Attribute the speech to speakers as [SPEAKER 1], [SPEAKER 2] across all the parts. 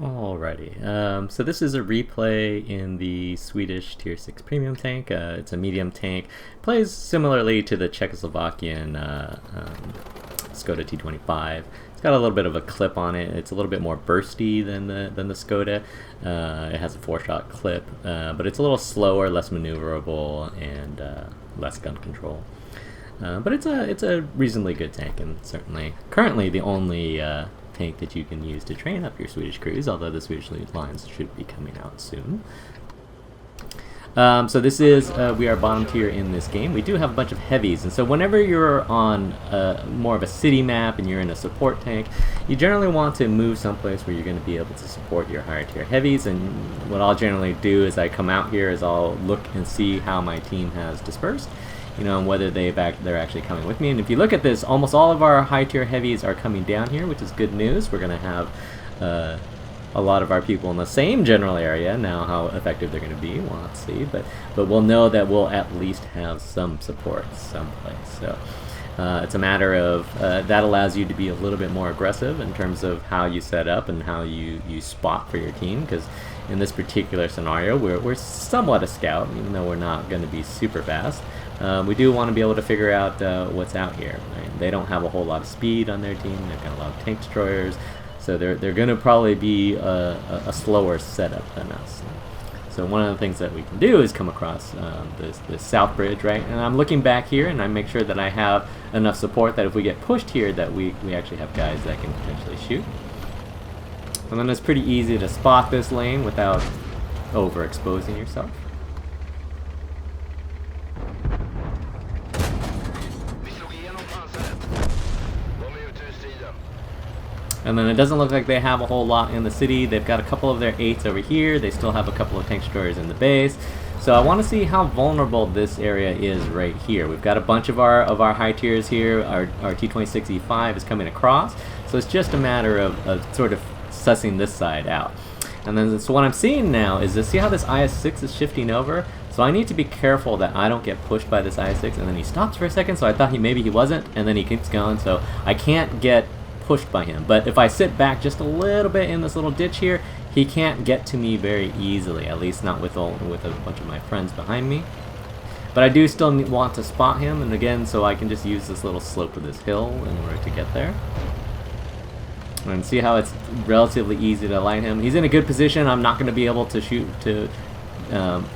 [SPEAKER 1] Alrighty, so this is a replay in the Swedish Tier 6 Premium tank. It's a medium tank. Plays similarly to the Czechoslovakian Skoda T25. It's got a little bit of a clip on it. It's a little bit more bursty than the Skoda. It has a 4-shot clip, but it's a little slower, less maneuverable, and less gun control. But it's a reasonably good tank, and certainly currently the only tank that you can use to train up your Swedish crews, although the Swedish lines should be coming out soon. So this is, we are bottom tier in this game. We do have a bunch of heavies, and so whenever you're on more of a city map and you're in a support tank, you generally want to move someplace where you're going to be able to support your higher tier heavies. And what I'll generally do is I come out here is I'll look and see how my team has dispersed, you know, and whether they're actually coming with me. And if you look at this, almost all of our high tier heavies are coming down here, which is good news. We're going to have a lot of our people in the same general area. Now how effective they're going to be, we'll have to see, but we'll know that we'll at least have some support someplace. So it's a matter of that allows you to be a little bit more aggressive in terms of how you set up and how you spot for your team, because in this particular scenario we're somewhat a scout, even though we're not going to be super fast. We do want to be able to figure out what's out here. Right? They don't have a whole lot of speed on their team. They've got a lot of tank destroyers, so they're going to probably be a slower setup than us. So one of the things that we can do is come across this south bridge, right? And I'm looking back here, and I make sure that I have enough support that if we get pushed here, that we actually have guys that can potentially shoot. And then it's pretty easy to spot this lane without overexposing yourself. And then it doesn't look like they have a whole lot in the city. They've got a couple of their 8s over here. They still have a couple of tank destroyers in the base. So I want to see how vulnerable this area is right here. We've got a bunch of our high tiers here. Our T26 E5 is coming across. So it's just a matter of sort of sussing this side out. And then so what I'm seeing now is see how this IS-6 is shifting over? So I need to be careful that I don't get pushed by this IS-6. And then he stops for a second, so I thought maybe he wasn't. And then he keeps going, so I can't get pushed by him. But if I sit back just a little bit in this little ditch here, he can't get to me very easily, at least not with a bunch of my friends behind me. But I do still want to spot him, and again, so I can just use this little slope of this hill in order to get there. And see how it's relatively easy to light him. He's in a good position. I'm not going to be able to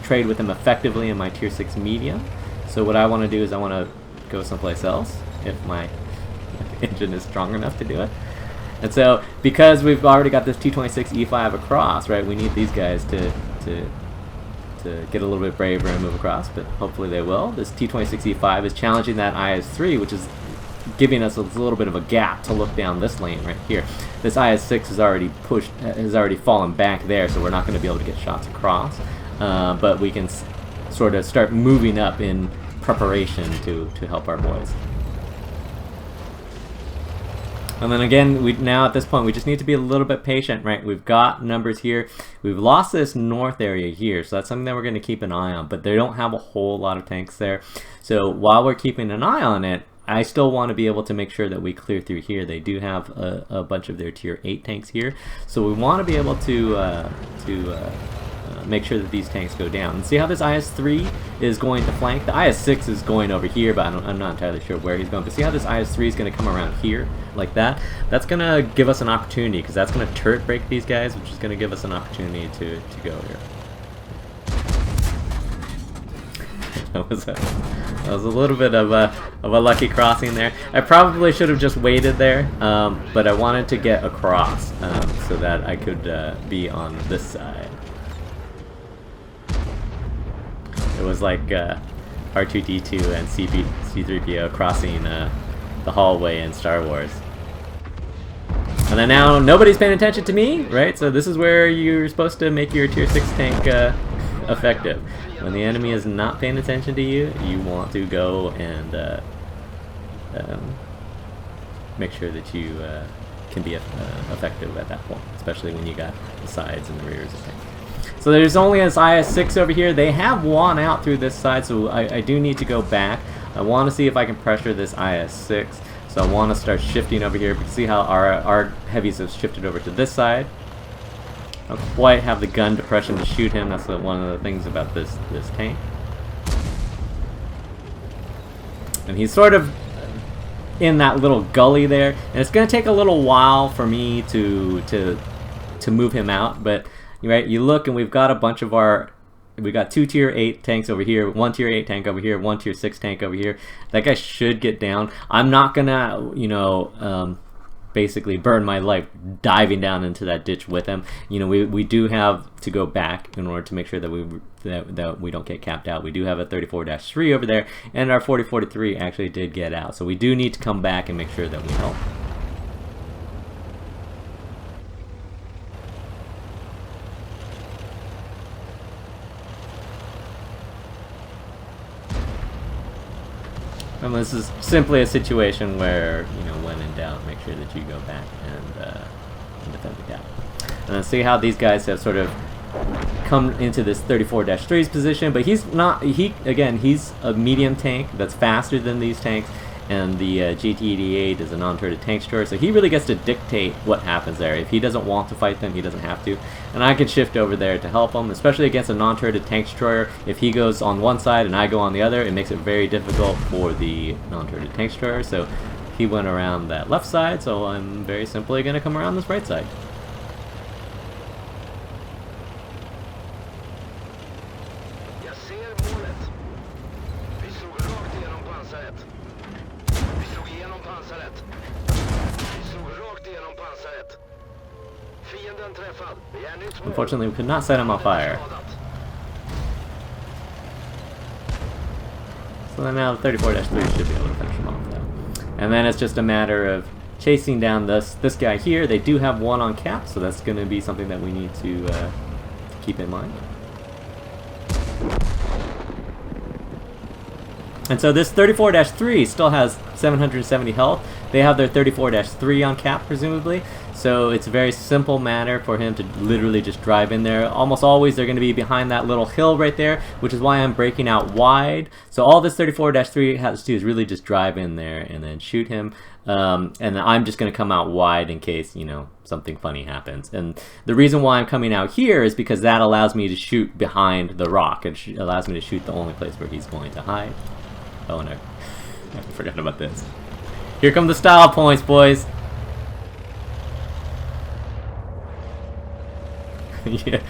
[SPEAKER 1] trade with him effectively in my tier 6 medium. So what I want to do is I want to go someplace else if my engine is strong enough to do it. And so because we've already got this T26 E5 across, right, we need these guys to get a little bit braver and move across, but hopefully they will. This T26 E5 is challenging that IS-3, which is giving us a little bit of a gap to look down this lane right here. This IS-6 has already fallen back there, so we're not going to be able to get shots across, but we can sort of start moving up in preparation to help our boys. And then again, now at this point, we just need to be a little bit patient, right? We've got numbers here. We've lost this north area here, so that's something that we're going to keep an eye on. But they don't have a whole lot of tanks there. So while we're keeping an eye on it, I still want to be able to make sure that we clear through here. They do have a bunch of their tier 8 tanks here. So we want to be able to make sure that these tanks go down. And see how this IS-3 is going to flank? The IS-6 is going over here, but I'm not entirely sure where he's going. But see how this IS-3 is going to come around here like that? That's going to give us an opportunity, because that's going to turret break these guys, which is going to give us an opportunity to go here. That was a little bit of a lucky crossing there. I probably should have just waited there, but I wanted to get across so that I could be on this side. It was like R2-D2 and C3PO crossing the hallway in Star Wars. And then now nobody's paying attention to me, right? So this is where you're supposed to make your tier 6 tank effective. When the enemy is not paying attention to you, you want to go and make sure that you can be effective at that point, especially when you got the sides and the rears of tanks. So there's only this IS-6 over here. They have won out through this side, so I do need to go back. I want to see if I can pressure this IS-6. So I want to start shifting over here. You can see how our heavies have shifted over to this side. don't quite have the gun depression to shoot him. That's one of the things about this tank. And he's sort of in that little gully there, and it's going to take a little while for me to move him out. But right, you look, and we've got a bunch of we got 2 tier 8 tanks over here, 1 tier 8 tank over here, 1 tier 6 tank over here. That guy should get down. I'm not gonna, you know, basically burn my life diving down into that ditch with him. You know, we do have to go back in order to make sure that we don't get capped out. We do have a 34-3 over there, and our 40-43 actually did get out. So we do need to come back and make sure that we help. And this is simply a situation where, you know, when in doubt, make sure that you go back and defend the gap. And then see how these guys have sort of come into this 34-3's position, but he's not, he's a medium tank that's faster than these tanks, and the GT-88 is a non-turreted tank destroyer, so he really gets to dictate what happens there. If he doesn't want to fight them, he doesn't have to. And I can shift over there to help him, especially against a non-turreted tank destroyer. If he goes on one side and I go on the other, it makes it very difficult for the non-turreted tank destroyer. So he went around that left side, so I'm very simply going to come around this right side. Unfortunately, we could not set him on fire. So then now the 34-3 should be able to finish him off though. And then it's just a matter of chasing down this guy here. They do have 1 on cap, so that's going to be something that we need to keep in mind. And so this 34-3 still has 770 health. They have their 34-3 on cap, presumably. So it's a very simple matter for him to literally just drive in there. Almost always they're going to be behind that little hill right there, which is why I'm breaking out wide. So all this 34-3 has to do is really just drive in there and then shoot him. And I'm just going to come out wide in case, you know, something funny happens. And the reason why I'm coming out here is because that allows me to shoot behind the rock. It allows me to shoot the only place where he's going to hide. Oh no, I forgot about this. Here come the style points, boys. Yeah,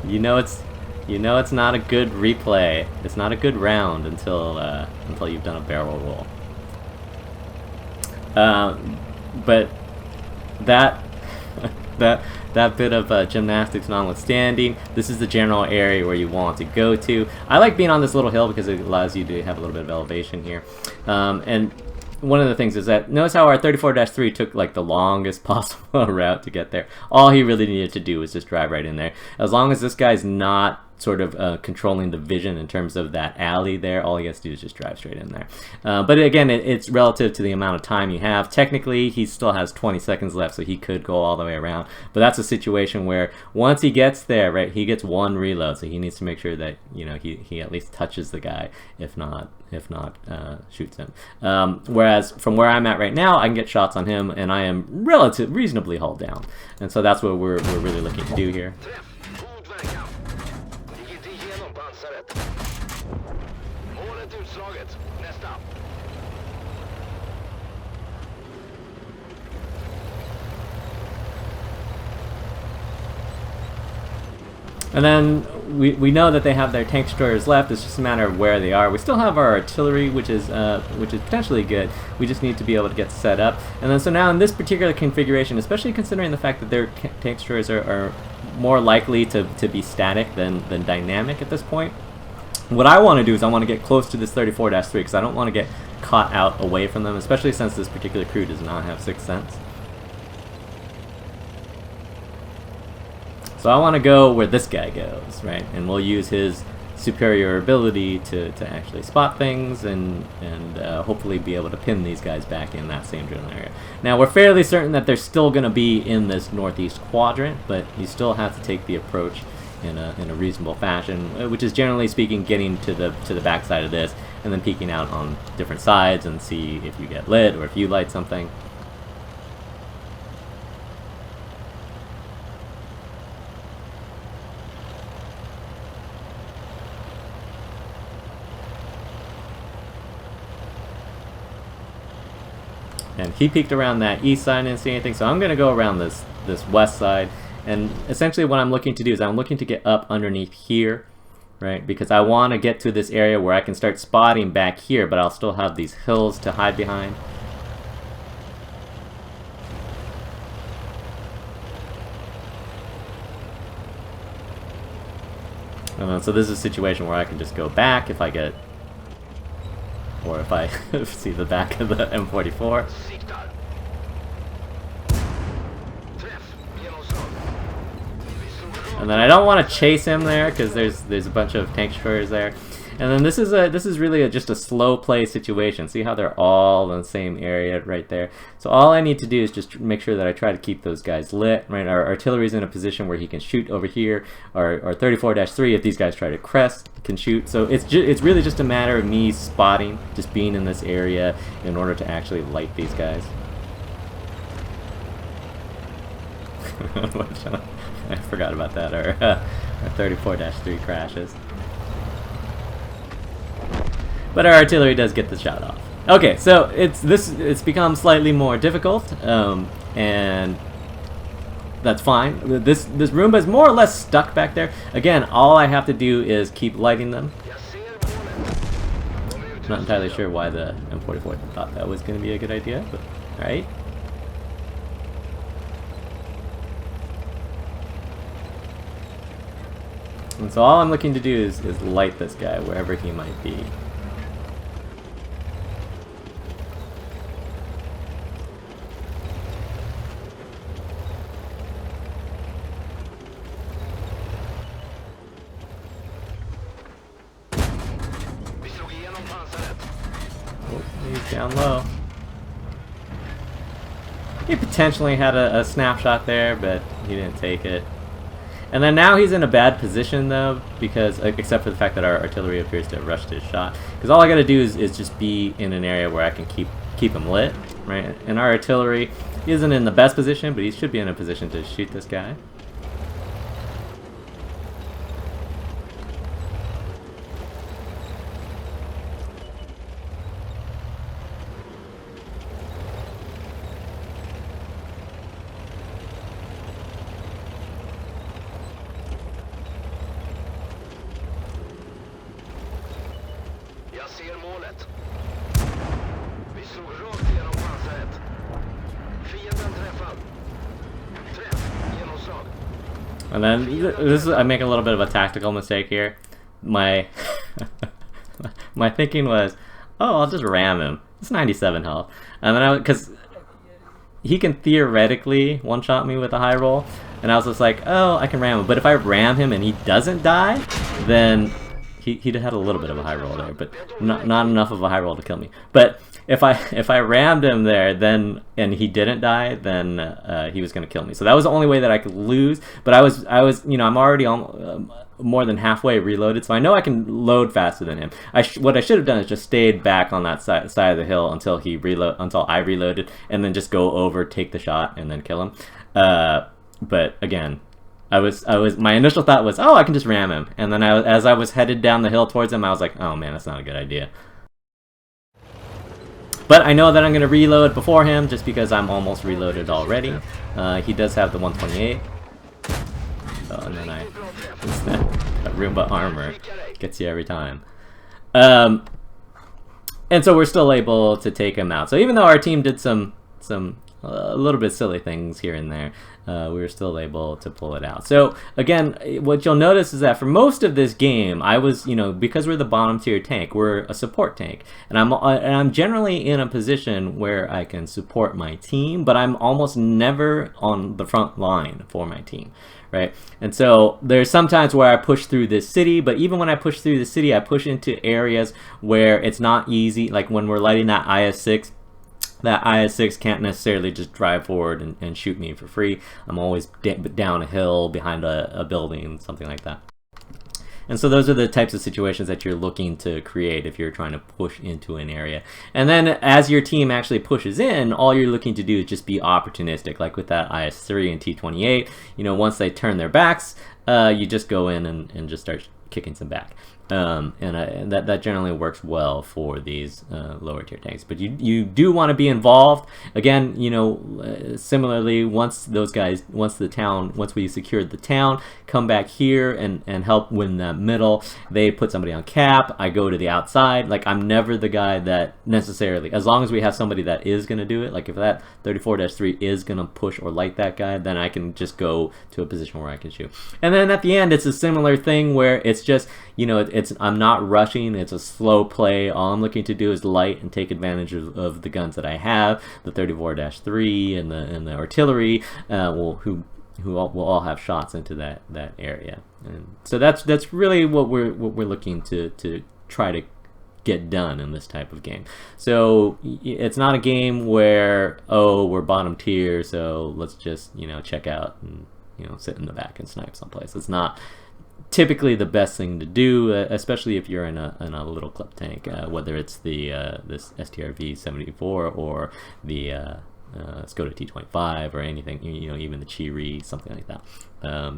[SPEAKER 1] you know it's not a good replay. It's not a good round until you've done a barrel roll. But that bit of gymnastics notwithstanding, this is the general area where you want to go to. I like being on this little hill because it allows you to have a little bit of elevation here. And one of the things is that, notice how our 34-3 took like the longest possible route to get there. All he really needed to do was just drive right in there. As long as this guy's not sort of controlling the vision in terms of that alley there, all he has to do is just drive straight in there. But again, it's relative to the amount of time you have. Technically, he still has 20 seconds left, so he could go all the way around. But that's a situation where once he gets there, right, he gets 1 reload, so he needs to make sure that, you know, he at least touches the guy, if not shoots him. Whereas from where I'm at right now, I can get shots on him, and I am reasonably hulled down. And so that's what we're really looking to do here. And then we know that they have their tank destroyers left. It's just a matter of where they are. We still have our artillery, which is potentially good. We just need to be able to get set up. And then so now in this particular configuration, especially considering the fact that their tank destroyers are more likely to be static than dynamic at this point, what I want to do is I want to get close to this 34-3 because I don't want to get caught out away from them, especially since this particular crew does not have 6th sense. So I want to go where this guy goes, right? And we'll use his superior ability to actually spot things and hopefully be able to pin these guys back in that same general area. Now, we're fairly certain that they're still going to be in this northeast quadrant, but you still have to take the approach in a reasonable fashion, which is generally speaking getting to the backside of this and then peeking out on different sides and see if you get lit or if you light something. And he peeked around that east side and didn't see anything, so I'm going to go around this west side. And essentially what I'm looking to do is I'm looking to get up underneath here, right? Because I want to get to this area where I can start spotting back here, but I'll still have these hills to hide behind. So this is a situation where I can just go back if I get, or if I see the back of the M44. And then I don't want to chase him there because there's a bunch of tank destroyers there. And then this is really just a slow play situation. See how they're all in the same area right there. So all I need to do is just make sure that I try to keep those guys lit. Right, our artillery's in a position where he can shoot over here. Our 34-3, if these guys try to crest, can shoot. So it's really just a matter of me spotting, just being in this area in order to actually light these guys. I forgot about that. Our 34-3 crashes. But our artillery does get the shot off. Okay, so it's become slightly more difficult, and that's fine. This Roomba is more or less stuck back there. Again, all I have to do is keep lighting them. Not entirely sure why the M44 thought that was going to be a good idea, but alright. And so all I'm looking to do is light this guy wherever he might be. He's down low. He potentially had a snapshot there, but he didn't take it. And then now he's in a bad position though, because except for the fact that our artillery appears to have rushed his shot. Because all I gotta do is just be in an area where I can keep him lit, right? And our artillery isn't in the best position, but he should be in a position to shoot this guy. And then I make a little bit of a tactical mistake here. My my thinking was, oh, I'll just ram him. It's 97 health, and then because he can theoretically one-shot me with a high roll, and I was just like, oh, I can ram him. But if I ram him and he doesn't die, then he'd had a little bit of a high roll there, but not enough of a high roll to kill me. But if I rammed him there, then and he didn't die, then he was gonna kill me. So that was the only way that I could lose. But I was you know, I'm already more than halfway reloaded, so I know I can load faster than him. What I should have done is just stayed back on that side of the hill until I reloaded, and then just go over, take the shot, and then kill him. But again, my initial thought was, oh, I can just ram him, and then as I was headed down the hill towards him, I was like, oh man, that's not a good idea. But I know that I'm going to reload before him, just because I'm almost reloaded already. He does have the 128. Oh, and then that Roomba armor gets you every time. And so we're still able to take him out. So even though our team did some a little bit silly things here and there, we were still able to pull it out. So again, what you'll notice is that for most of this game, I was, you know, because we're the bottom tier tank, we're a support tank, and I'm generally in a position where I can support my team, but I'm almost never on the front line for my team, right? And so there's sometimes where I push through this city, but even when I push through the city, I push into areas where it's not easy, like when we're lighting that IS-6. That IS-6 can't necessarily just drive forward and shoot me for free. I'm always down a hill, behind a building, something like that. And so those are the types of situations that you're looking to create if you're trying to push into an area. And then as your team actually pushes in, all you're looking to do is just be opportunistic. Like with that IS-3 and T-28, you know, once they turn their backs, you just go in and just start kicking some back. And that generally works well for these lower tier tanks. But you do want to be involved. Again, you know, similarly, once we secured the town, come back here and help win that middle. They put somebody on cap. I go to the outside. Like, I'm never the guy that necessarily, as long as we have somebody that is going to do it. Like, if that 34-3 is going to push or light that guy, then I can just go to a position where I can shoot. And then at the end, it's a similar thing where it's just, you know, I'm not rushing. It's a slow play. All I'm looking to do is light and take advantage of the guns that I have, the 34-3 and the artillery, who will all have shots into that area. And so that's really what we're looking to try to get done in this type of game. So it's not a game where, oh, we're bottom tier, so let's just, you know, check out and, you know, sit in the back and snipe someplace. It's not typically the best thing to do, especially if you're in a little clip tank, whether it's the this STRV 74 or the Skoda T25 or anything, you know, even the Cheery, something like that.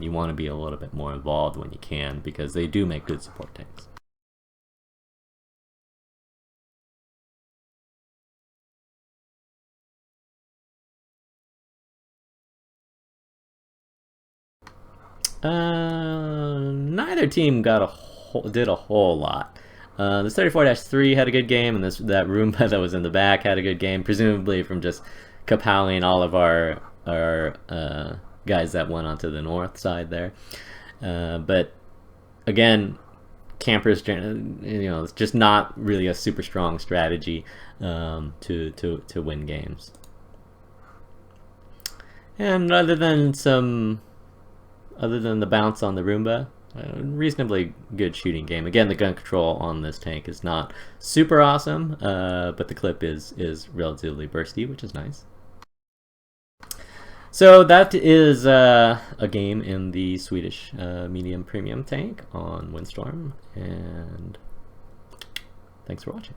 [SPEAKER 1] You want to be a little bit more involved when you can, because they do make good support tanks. Neither team did a whole lot. This 34-3 had a good game, and that Roomba that was in the back had a good game, presumably from just kapow-ing all of our guys that went onto the north side there. But again, campers, you know, it's just not really a super strong strategy to win games. And other than the bounce on the Roomba, reasonably good shooting game. Again, the gun control on this tank is not super awesome, but the clip is relatively bursty, which is nice. So that is a game in the Swedish medium premium tank on Windstorm, and thanks for watching.